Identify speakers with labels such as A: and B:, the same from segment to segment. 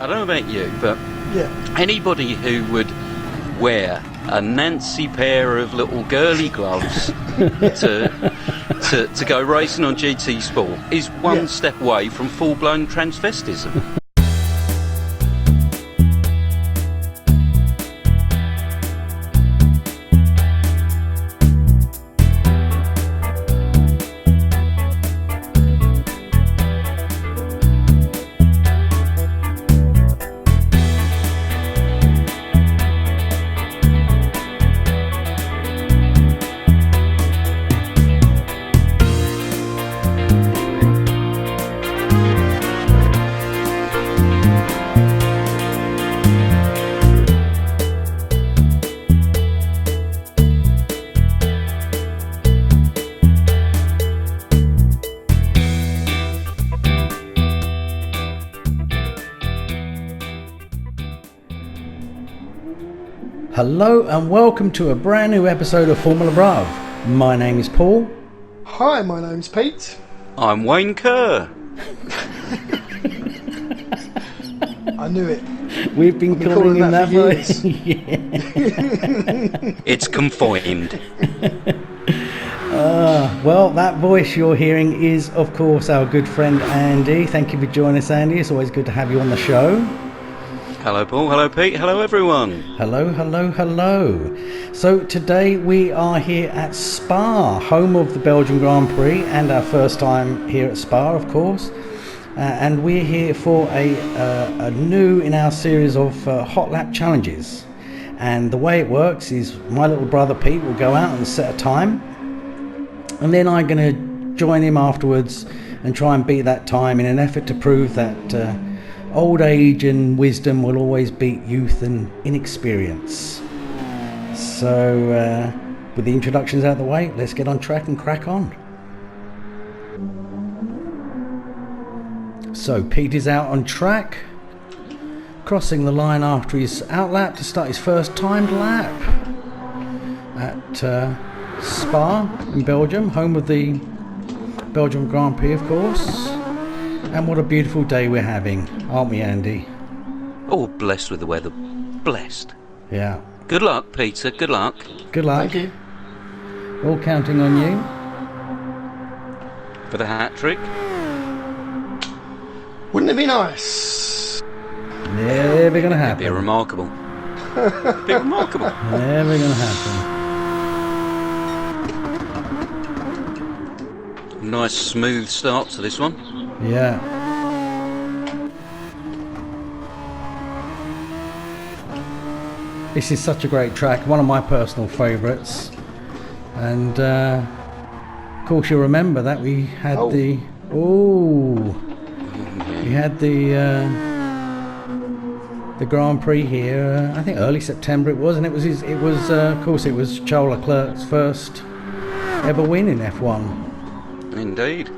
A: I don't know about you, but
B: Yeah.
A: anybody who would wear a Nancy pair of little girly gloves to go racing on GT Sport is one step away from full-blown transvestism.
C: Hello and welcome to a brand new episode of Formula Brav. My name is Paul.
B: Hi, my name's Pete.
A: I'm Wayne Kerr.
B: I knew it.
C: We've been calling him that
B: for
C: years.
A: It's confined.
C: Well, that voice you're hearing is, of course, our good friend Andy. Thank you for joining us, Andy. It's always good to have you on the show.
A: Hello Paul, hello Pete, hello everyone.
C: Hello, hello, hello. So today we are here at Spa, home of the Belgian Grand Prix, and our first time here at Spa, of course. And we're here for a new in our series of hot lap challenges. And the way it works is my little brother Pete will go out and set a time, and then I'm going to join him afterwards and try and beat that time in an effort to prove that old age and wisdom will always beat youth and inexperience. So with the introductions out of the way, let's get on track and crack on. So Pete is out on track, crossing the line after his outlap to start his first timed lap at Spa in Belgium, home of the Belgian Grand Prix, of course. And what a beautiful day we're having, aren't we, Andy?
A: Oh, blessed with the weather. Blessed.
C: Yeah.
A: Good luck, Peter. Good luck.
C: Good luck.
B: Thank you.
C: All counting on you.
A: For the hat trick.
B: Wouldn't it be nice?
C: Never gonna happen.
A: Be remarkable. Be remarkable.
C: Never gonna happen.
A: Nice smooth start to this one.
C: Yeah. This is such a great track, one of my personal favourites. And of course you'll remember that we had we had the Grand Prix here, I think early September it was, and it was of course it was Charles Leclerc's first ever win in F1.
A: Indeed.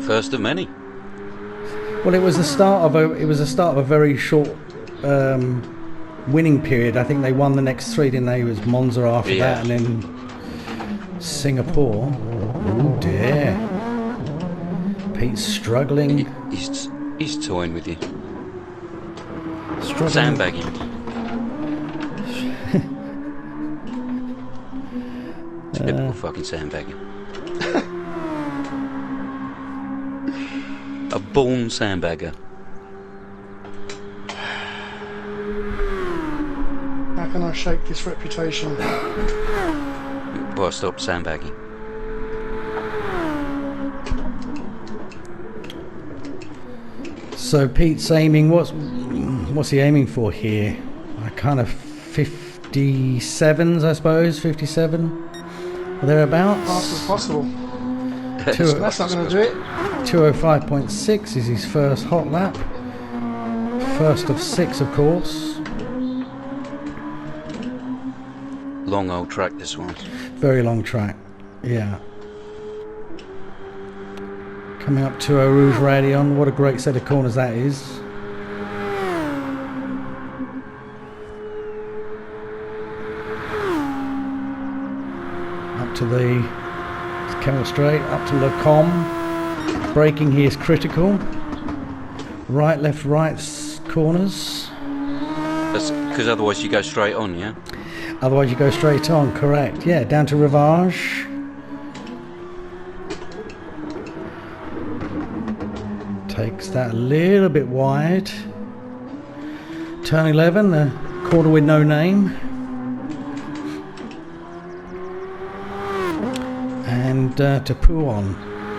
A: First of many.
C: Well, it was the start of a very short winning period. I think they won the next three, didn't they? It was Monza after that, and then Singapore. Oh dear. Pete's struggling.
A: He's toying with you.
C: Struggling.
A: Sandbagging. Typical fucking sandbagging. A born sandbagger.
B: How can I shake this reputation?
A: Well, stop sandbagging.
C: So Pete's aiming. What's he aiming for here? A kind of 57s, I suppose. 57, or thereabouts.
B: Fast as possible.
C: Two-
B: That's not going to do it.
C: 205.6 is his first hot lap. First of 6, of course.
A: Long old track, this one.
C: Very long track. Yeah. Coming up to Eau Rouge Raidillon. What a great set of corners that is. Up to the Kemmel Straight, up to Le Com. Braking here is critical. right, left, right corners.
A: Because otherwise you go straight on, yeah?
C: Otherwise you go straight on, correct. Yeah, down to Rivage. Takes that a little bit wide. Turn 11, the corner with no name. And to Pouon,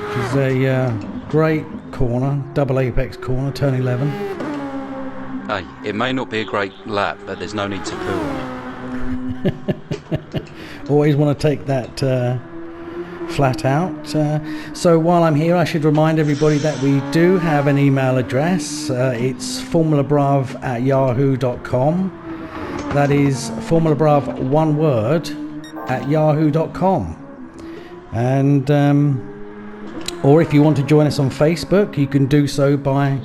C: which is a great corner, double apex corner, turn 11.
A: Hey, it may not be a great lap, but there's no need to poo on it.
C: Always want to take that flat out. So while I'm here, I should remind everybody that we do have an email address. It's formulabrav@yahoo.com. That is formulabrav, one word, @yahoo.com. And or if you want to join us on Facebook, you can do so by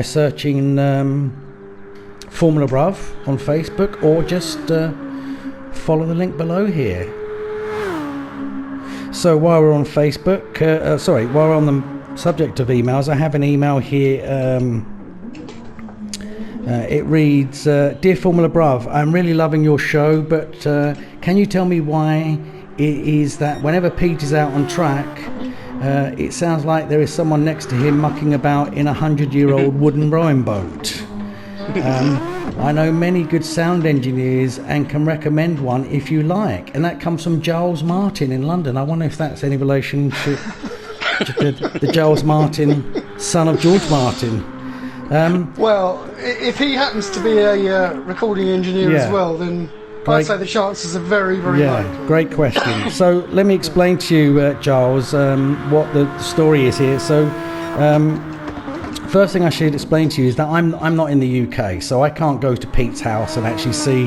C: searching Formula Brav on Facebook, or just follow the link below here. So while we're on Facebook, while we're on the subject of emails, I have an email here. It reads, "Dear Formula Brav, I'm really loving your show, but can you tell me why it is that whenever Pete is out on track, it sounds like there is someone next to him mucking about in a 100-year-old wooden rowing boat? I know many good sound engineers and can recommend one if you like." And that comes from Giles Martin in London. I wonder if that's any relationship to the Giles Martin, son of George Martin.
B: Well, if he happens to be a recording engineer as well, then I'd say the chances are very, very low.
C: Great question. So let me explain to you, Giles, what the story is here. So first thing I should explain to you is that I'm not in the UK, so I can't go to Pete's house and actually see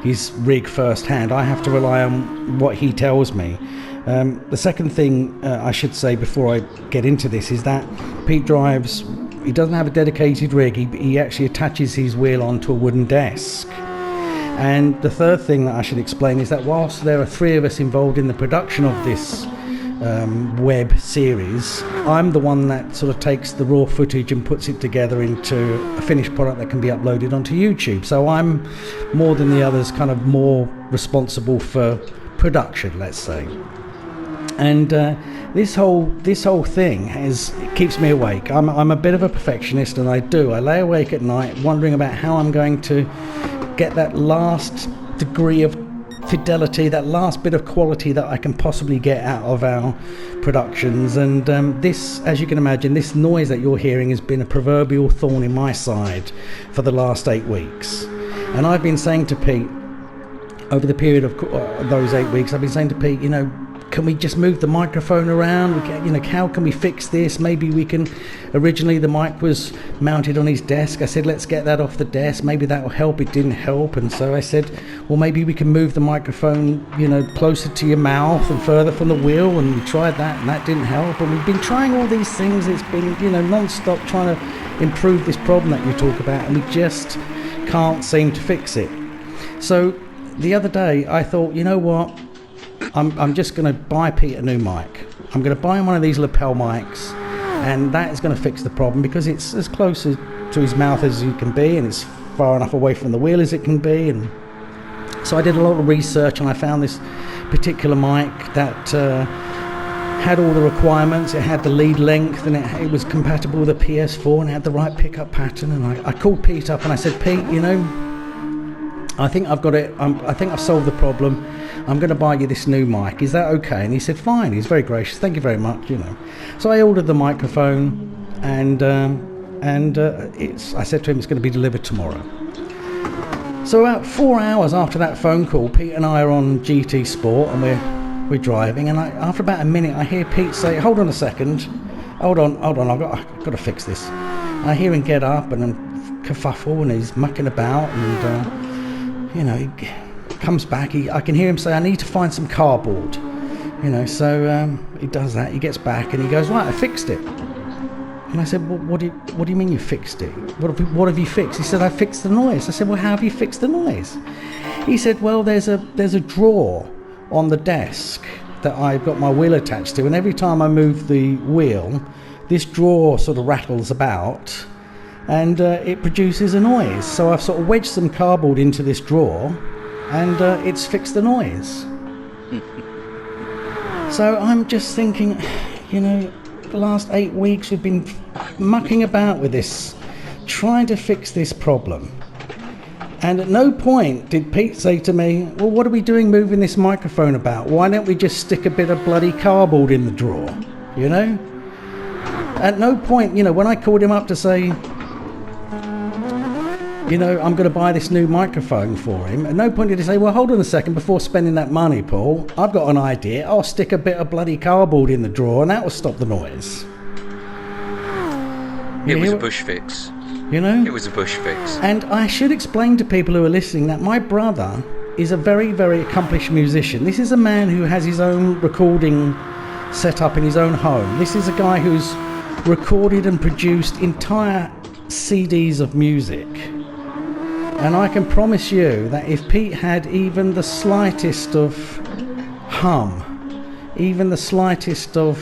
C: his rig firsthand. I have to rely on what he tells me. The second thing I should say before I get into this is that Pete drives. He doesn't have a dedicated rig. He actually attaches his wheel onto a wooden desk. And the third thing that I should explain is that whilst there are three of us involved in the production of this web series, I'm the one that sort of takes the raw footage and puts it together into a finished product that can be uploaded onto YouTube. So I'm more than the others kind of more responsible for production, let's say. And this whole thing keeps me awake. I'm a bit of a perfectionist, and I lay awake at night wondering about how I'm going to get that last degree of fidelity, that last bit of quality that I can possibly get out of our productions. And this, as you can imagine, this noise that you're hearing has been a proverbial thorn in my side for the last 8 weeks. And I've been saying to Pete, over the period of those 8 weeks, I've been saying to Pete, can we just move the microphone around? How can we fix this? Maybe we can. Originally the mic was mounted on his desk. I said, let's get that off the desk. Maybe that will help. It didn't help. And so I said, well, maybe we can move the microphone, closer to your mouth and further from the wheel. And we tried that, and that didn't help. And we've been trying all these things. It's been, non-stop trying to improve this problem that you talk about, and we just can't seem to fix it. So the other day I thought, you know what? I'm just going to buy Pete a new mic. I'm going to buy him one of these lapel mics, and that is going to fix the problem, because it's as close to his mouth as you can be, and it's far enough away from the wheel as it can be. And so I did a lot of research, and I found this particular mic that had all the requirements. It had the lead length, and it was compatible with a PS4, and it had the right pickup pattern. And I called Pete up and I said, Pete, I think I've got it. I think I've solved the problem. I'm going to buy you this new mic. Is that okay? And he said, fine. He's very gracious. Thank you very much. So I ordered the microphone, and I said to him, it's going to be delivered tomorrow. So about 4 hours after that phone call, Pete and I are on GT Sport, and we're driving. And after about a minute, I hear Pete say, "Hold on a second. Hold on. I've got to fix this." And I hear him get up and kerfuffle, and he's mucking about, and he comes back. I can hear him say, "I need to find some cardboard." So he does that. He gets back and he goes, "Right, I fixed it." And I said, "Well, what do you mean you fixed it? What have you fixed?" He said, "I fixed the noise." I said, "Well, how have you fixed the noise?" He said, "Well, there's a drawer on the desk that I've got my wheel attached to, and every time I move the wheel, this drawer sort of rattles about, and it produces a noise. So I've sort of wedged some cardboard into this drawer, and it's fixed the noise. So I'm just thinking, the last 8 weeks we've been mucking about with this, trying to fix this problem. And at no point did Pete say to me, well, what are we doing moving this microphone about? Why don't we just stick a bit of bloody cardboard in the drawer, At no point, when I called him up to say, I'm going to buy this new microphone for him, at no point did he say, well, hold on a second, before spending that money, Paul, I've got an idea. I'll stick a bit of bloody cardboard in the drawer and that will stop the noise.
A: It was a bush fix. It was a bush fix.
C: And I should explain to people who are listening that my brother is a very, very accomplished musician. This is a man who has his own recording set up in his own home. This is a guy who's recorded and produced entire CDs of music. And I can promise you that if Pete had even the slightest of hum, even the slightest of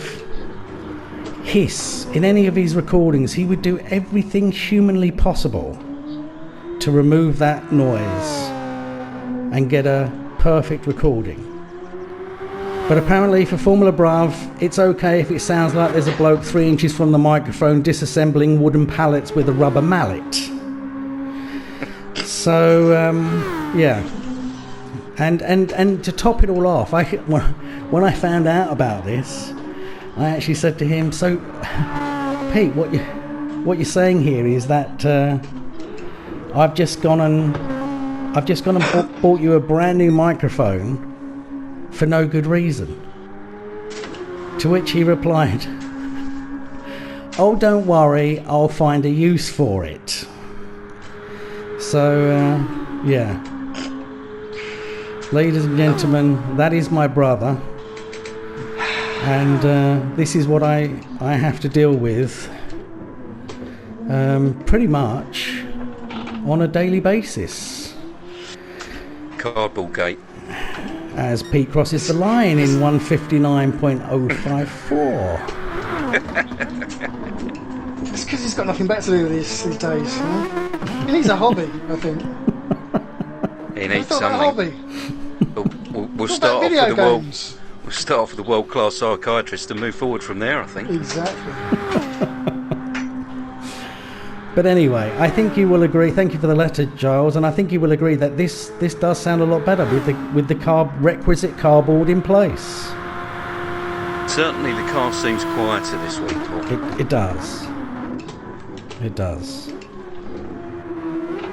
C: hiss in any of his recordings, he would do everything humanly possible to remove that noise and get a perfect recording. But apparently for Formula Brav, it's okay if it sounds like there's a bloke 3 inches from the microphone disassembling wooden pallets with a rubber mallet. So, yeah. And to top it all off, when I found out about this, I actually said to him, so, Pete, what you're saying here is that I've just gone and bought you a brand new microphone for no good reason. To which he replied, oh, don't worry, I'll find a use for it. So, yeah. Ladies and gentlemen, that is my brother. And this is what I have to deal with pretty much on a daily basis.
A: Cardboard gate.
C: As Pete crosses the line in 159.054.
B: It's because he's got nothing better to do these days. He needs a hobby, I think.
A: He needs
B: a
A: something.
B: Hobby.
A: We'll start off with the world. We'll start off with the world-class psychiatrist and move forward from there, I think.
B: Exactly.
C: But anyway, I think you will agree. Thank you for the letter, Giles, and I think you will agree that this does sound a lot better with the requisite cardboard in place.
A: Certainly, the car seems quieter this week, Paul.
C: It does. It does.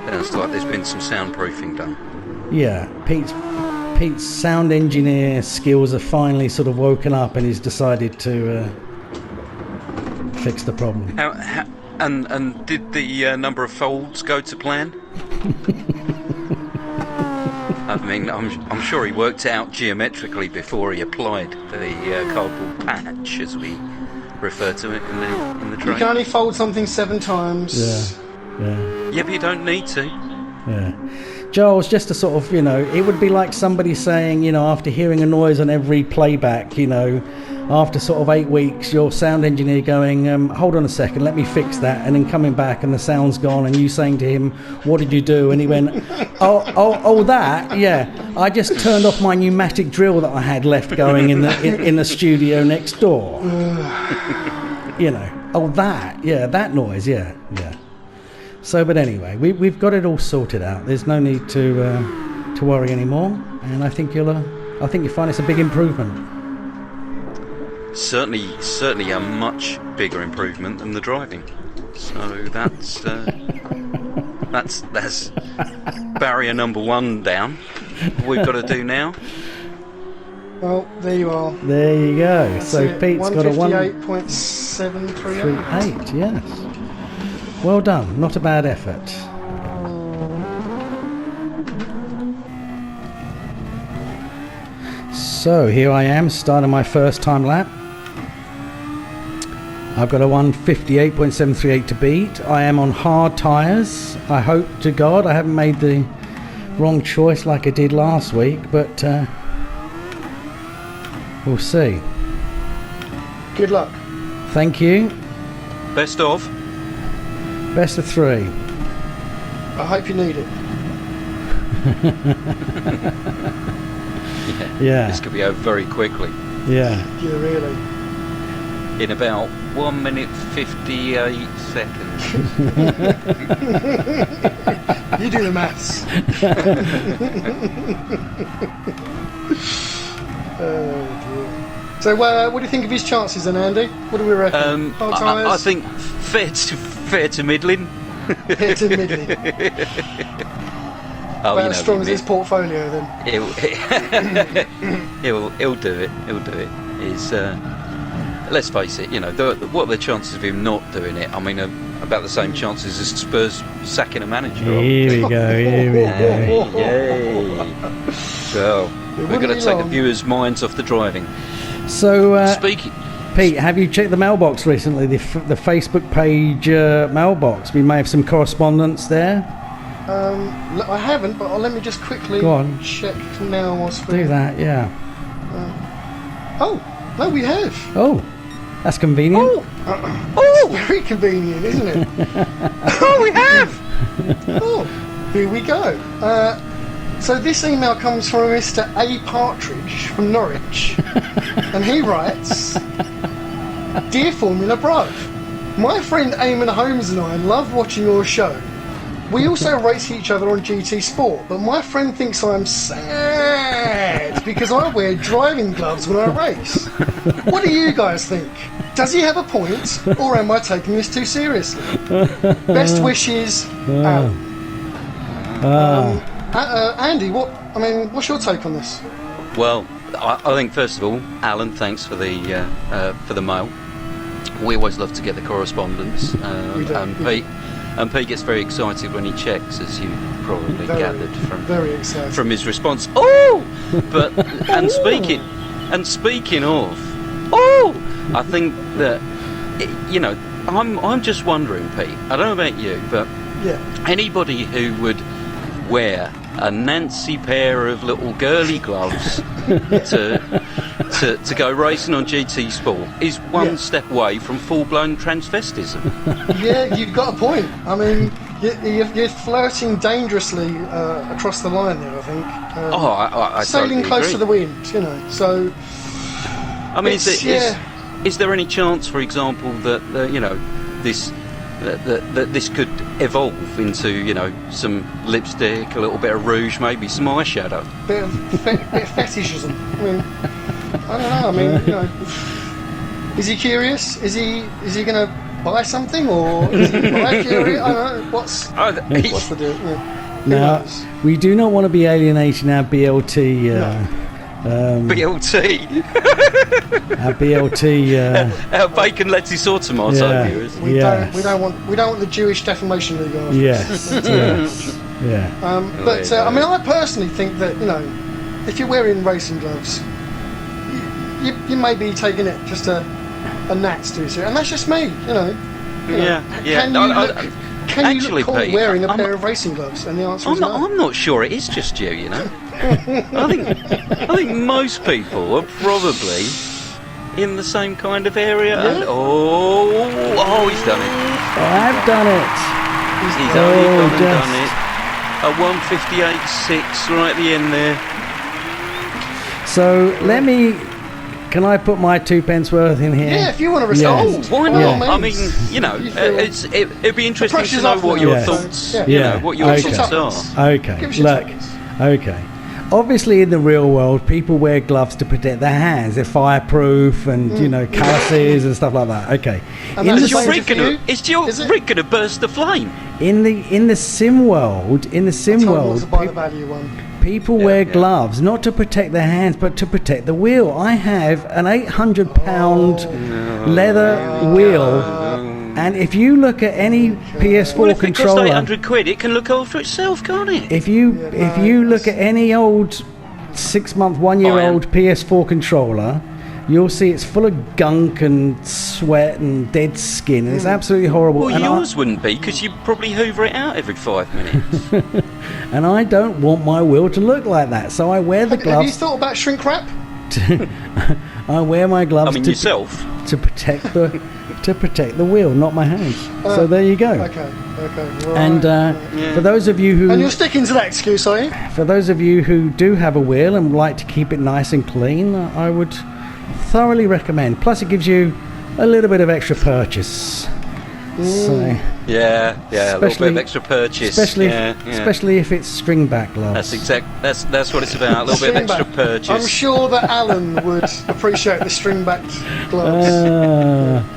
A: Sounds like there's been some soundproofing done.
C: Yeah, Pete's sound engineer skills are finally sort of woken up, and he's decided to fix the problem.
A: And did the number of folds go to plan? I mean, I'm sure he worked it out geometrically before he applied the cardboard patch, as we refer to it in the train.
B: You can only fold something 7 times.
C: Yeah,
A: but you don't need to.
C: Yeah. Giles, just to sort of, it would be like somebody saying, after hearing a noise on every playback, after sort of 8 weeks, your sound engineer going, hold on a second, let me fix that, and then coming back and the sound's gone, and you saying to him, what did you do? And he went, oh, that, yeah, I just turned off my pneumatic drill that I had left going in the studio next door. That noise, yeah. So, but anyway, we've got it all sorted out. There's no need to worry anymore, and I think you'll find it's a big improvement.
A: Certainly a much bigger improvement than the driving. So that's barrier number 1 down. What we've got to do now.
B: Well, there you are.
C: There you go.
B: That's
C: so
B: it.
C: Pete's got a
B: 158.738.
C: Yes. Well done. Not a bad effort. So here I am, starting my first time lap. I've got a 158.738 to beat. I am on hard tyres. I hope to God I haven't made the wrong choice like I did last week, but we'll see.
B: Good luck.
C: Thank you.
A: Best of.
C: Best of 3.
B: I hope you need it.
C: Yeah.
A: This could be over very quickly.
C: Yeah.
B: Yeah, really.
A: In about 1 minute 58 seconds.
B: You do the maths. Oh dear. So, what do you think of his chances then, Andy? What do we reckon?
A: I think fair to middling.
B: Fair to middling. About as strong as his portfolio, then.
A: He'll do it. He'll do it. He's, let's face it. What are the chances of him not doing it? I mean, about the same chances as Spurs sacking a manager.
C: Here we go. Here we go.
A: Yay! So we're going to take the viewers' minds off the driving.
C: So,
A: Speaking.
C: Pete, have you checked the mailbox recently? The Facebook page mailbox. We may have some correspondence there.
B: I haven't, but let me just quickly check now.
C: Do that, yeah.
B: Oh, no, we have.
C: Oh, that's convenient.
B: It's very convenient, isn't it? Oh, we have. Oh, here we go. So this email comes from Mr. A. Partridge from Norwich, and he writes, "Dear Formula Bro, my friend Eamon Holmes and I love watching your show. We also race each other on GT Sport, but my friend thinks I'm sad because I wear driving gloves when I race. What do you guys think? Does he have a point, or am I taking this too seriously? Best wishes, Alan." Andy, what's your take on this?
A: Well, I think first of all, Alan, thanks for the mail. We always love to get the correspondence, and Pete gets very excited when he checks, as you probably gathered from his response. Oh, but and speaking of, I think that I'm just wondering, Pete. I don't know about you, but anybody who would wear a Nancy pair of little girly gloves to go racing on GT Sport is one step away from full-blown transvestism.
B: Yeah, you've got a point. I mean, you're flirting dangerously across the line there, I think.
A: I
B: sailing
A: totally
B: close
A: agree.
B: to the wind, So,
A: I mean, is there any chance, for example, that this could evolve into some lipstick, a little bit of rouge, maybe some eyeshadow?
B: Bit of fetishism. I mean, I don't know. I mean, is he curious? Is he going to buy something, or is he bi-curious? I don't know. What's the deal?
C: Now, we do not want to be alienating our BLT.
A: BLT.
C: Our BLT.
A: Our bacon, lettuce, or tomato viewers.
B: We don't want the Jewish defamation league on.
C: Yes. Yeah.
B: But I mean, I personally think that if you're wearing racing gloves, you may be taking it just a gnat's too serious, and that's just me. Can you look cool wearing a pair of racing gloves? And the answer is no.
A: I'm not sure it is just you. I think most people are probably in the same kind of area.
B: Yeah.
A: And, he's done it.
C: I've done it.
A: He's only done it. A 1:58.6 right at the end there.
C: So can I put my 2 pence worth in here?
B: Yeah, if you want to respond.
A: Why not?
B: Yeah.
A: I mean, it'd be interesting to know what your thoughts. What your thoughts are.
C: Okay. Look. Okay. Obviously, in the real world, people wear gloves to protect their hands. They're fireproof and calluses and stuff like that. Okay.
A: Is your rig going to burst the flame?
C: In the sim world, people wear gloves not to protect their hands, but to protect the wheel. I have an 800-pound leather wheel. And if you look at any PS4
A: if
C: controller,
A: it costs £800, it can look after itself, can't it?
C: If you look at any old 6-month, 1-year-old PS4 controller, you'll see it's full of gunk and sweat and dead skin. And it's absolutely horrible.
A: Well, yours wouldn't be, because you'd probably hoover it out every 5 minutes.
C: And I don't want my wheel to look like that, so I wear the gloves.
B: Have you thought about shrink wrap?
C: I wear my gloves
A: I mean, yourself.
C: to protect the wheel, not my hands. So there you go.
B: Okay. Right,
C: And for those of you who
B: and you're sticking to that excuse, are you?
C: For those of you who do have a wheel and would like to keep it nice and clean, I would thoroughly recommend. Plus, it gives you a little bit of extra purchase. So,
A: Yeah, a little bit of extra purchase.
C: Especially if it's string back gloves.
A: That's what it's about. A little bit of extra purchase.
B: I'm sure that Alan would appreciate the string-backed gloves.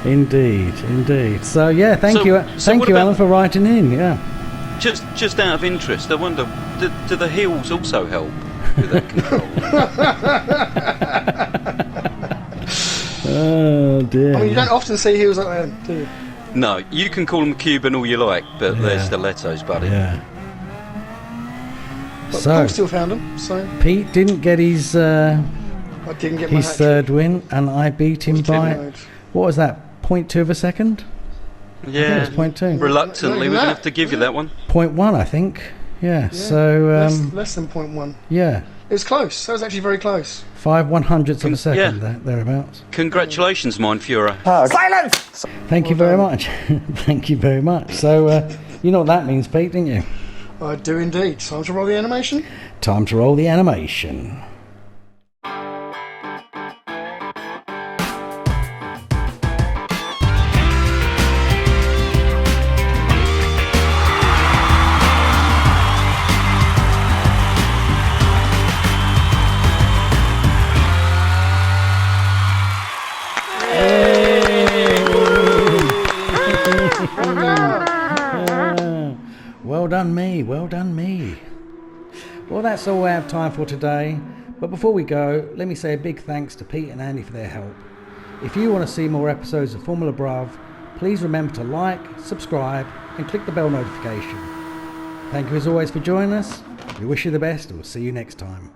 C: Indeed. So yeah, thank you, Alan, for writing in. Yeah.
A: Just out of interest, I wonder, do the heels also help with that control?
C: Oh dear.
B: I mean, you don't often see heels like that, do you?
A: No, you can call them Cuban all you like, but they're stilettos, buddy.
C: Yeah.
B: But
C: So
B: Paul still found them. So
C: Pete didn't get his
B: I didn't get my hat
C: third win, and I beat him by
B: trick.
C: what was that? 0.2 of a second?
A: Yeah,
C: It was 0.2.
A: reluctantly,
B: No,
A: we're going to have to give you that one.
C: 0.1, I think. Yeah. So
B: less than 0.1.
C: yeah,
B: It was close. That was actually very close.
C: 5/100ths of a second thereabouts.
A: Congratulations, Mein Führer.
C: Thank you very much. Thank you very much. So you know what that means, Pete, didn't you?
B: I do indeed. Time to roll the animation.
C: Time to roll the animation. Well done me. Well, that's all we have time for today. But before we go, let me say a big thanks to Pete and Andy for their help. If you want to see more episodes of Formula Bruv, please remember to like, subscribe and click the bell notification. Thank you as always for joining us. We wish you the best and we'll see you next time.